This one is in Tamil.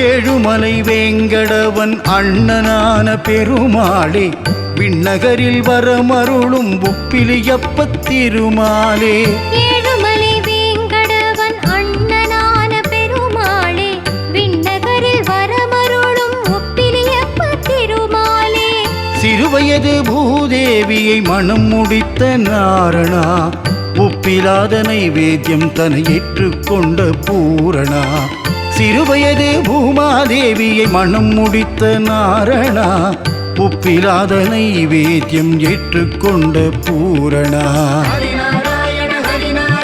ஏழுமலை வேங்கடவன் அண்ணனான பெருமாளே, விண்ணகரில் வரமருளும் உப்பிலியப்பத் திருமாலே. ஏழுமலை வேங்கடவன் அண்ணனான பெருமாளே, விண்ணகரில் வரமருளும் உப்பிலியப்பத் திருமாலே. சிறுவயது பூதேவியை மனம் முடித்த நாரணா, உப்பிலாத நைவேத்தியம் தன்னை ஏற்றுக்கொண்ட பூரணா. சிறுவயது பூமாதேவியை மனம் முடித்த நாரணா, உப்பிலாத நைவேத்தியம் ஏற்றுக்கொண்ட பூரணா.